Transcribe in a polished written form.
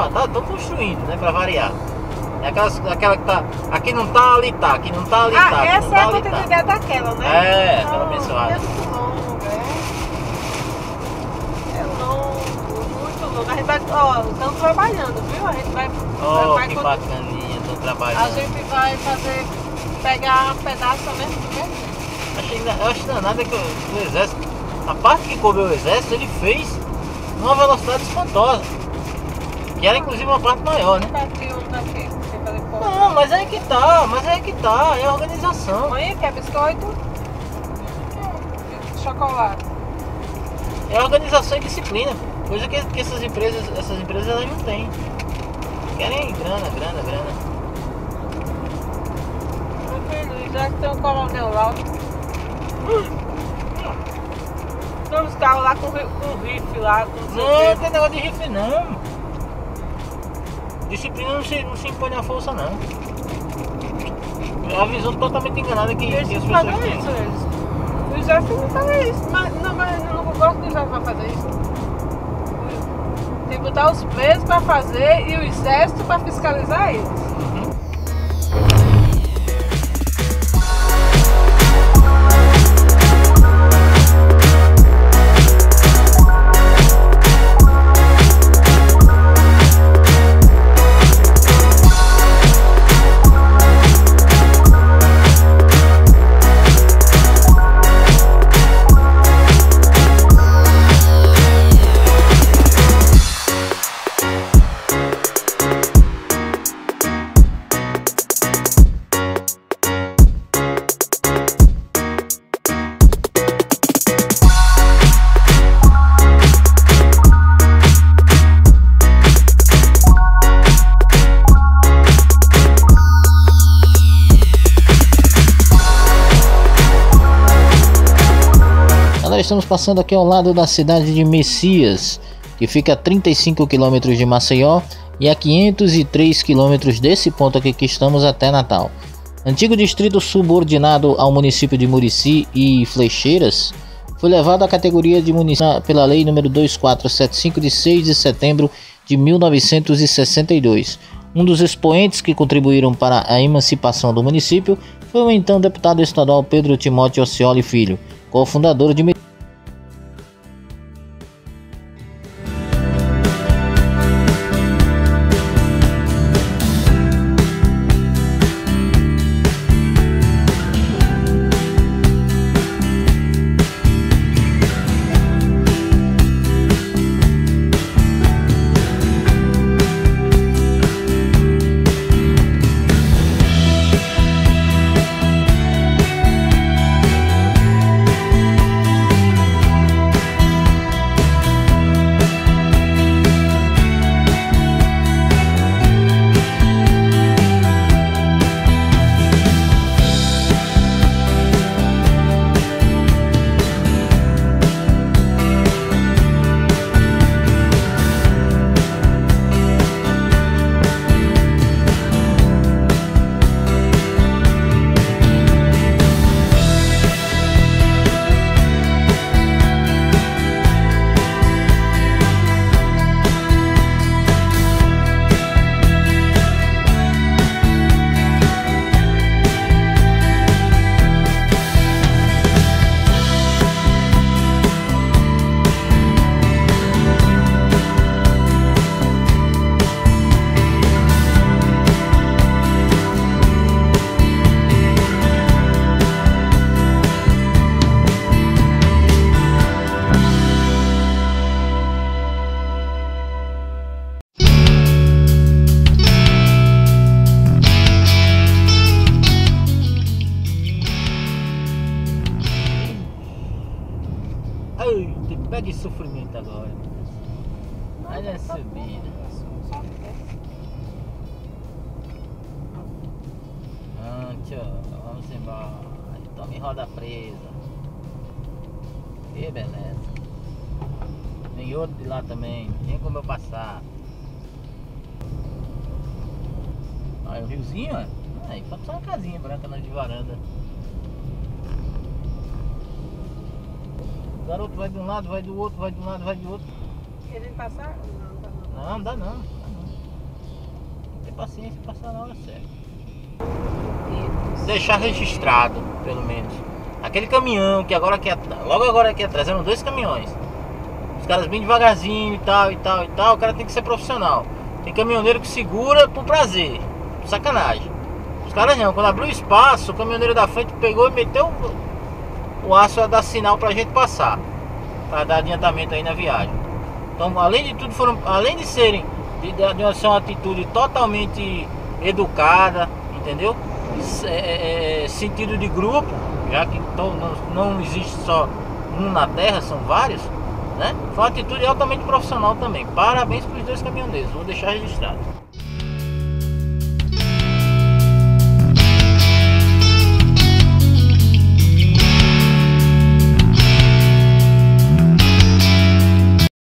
estão construindo, né? Pra variar. É aquela que tá. Aqui não tá, ali tá. Aqui não tá, ali tá. Essa é a continuidade daquela, né? É, aquela abençoada. É muito longo, é longo, muito longo. A gente vai, estamos trabalhando, viu? A gente vai. Que bacaninha, estão trabalhando. A gente vai pegar um pedaço mesmo, né? Eu acho danado que o exército, a parte que cobrou o exército, ele fez numa velocidade espantosa. Que era inclusive uma parte maior, né? Não, mas é que tá, é a organização. Mãe, quer biscoito? Chocolate. É a organização e disciplina. Coisa que essas empresas elas não têm. Querem grana. Meu filho, já que tem um coronel lá. Tem uns carros lá com rifle lá. Não tem negócio de rifle não. Disciplina não se impõe na força não. É a visão totalmente enganada que as pessoas têm. O exército não faz isso. Mas eu não gosto que o exército vai fazer isso. Tem que botar os presos para fazer e o exército para fiscalizar eles. Estamos passando aqui ao lado da cidade de Messias, que fica a 35 km de Maceió e a 503 km desse ponto aqui que estamos até Natal. Antigo distrito subordinado ao município de Murici e Flecheiras, foi levado à categoria de município pela Lei nº 2475 de 6 de setembro de 1962. Um dos expoentes que contribuíram para a emancipação do município foi o então deputado estadual Pedro Timóteo Oscioli Filho, cofundador de pega de sofrimento agora. Olha a subida. Vamos embora. Tome roda presa. Que beleza. Tem outro de lá também. Tem como eu passar. Olha o riozinho, ó. Aí pode passar uma casinha branca na de varanda. O garoto vai de um lado, vai do outro, vai de um lado, vai do outro. Querem passar? Não, dá não. paciência e passar na hora certa. Deixar registrado, pelo menos. Aquele caminhão que agora aqui logo agora aqui atrás eram 2 caminhões. Os caras bem devagarzinho e tal. O cara tem que ser profissional. Tem caminhoneiro que segura por prazer, por sacanagem. Os caras não, quando abriu o espaço, o caminhoneiro da frente pegou e meteu o aço a dar sinal pra gente passar, para dar adiantamento aí na viagem. Então, além de tudo, além de serem de ser uma atitude totalmente educada, entendeu? Sentido de grupo, já que não existe só um na terra, são vários, né? Foi uma atitude altamente profissional também. Parabéns para os 2 caminhoneiros, vou deixar registrado.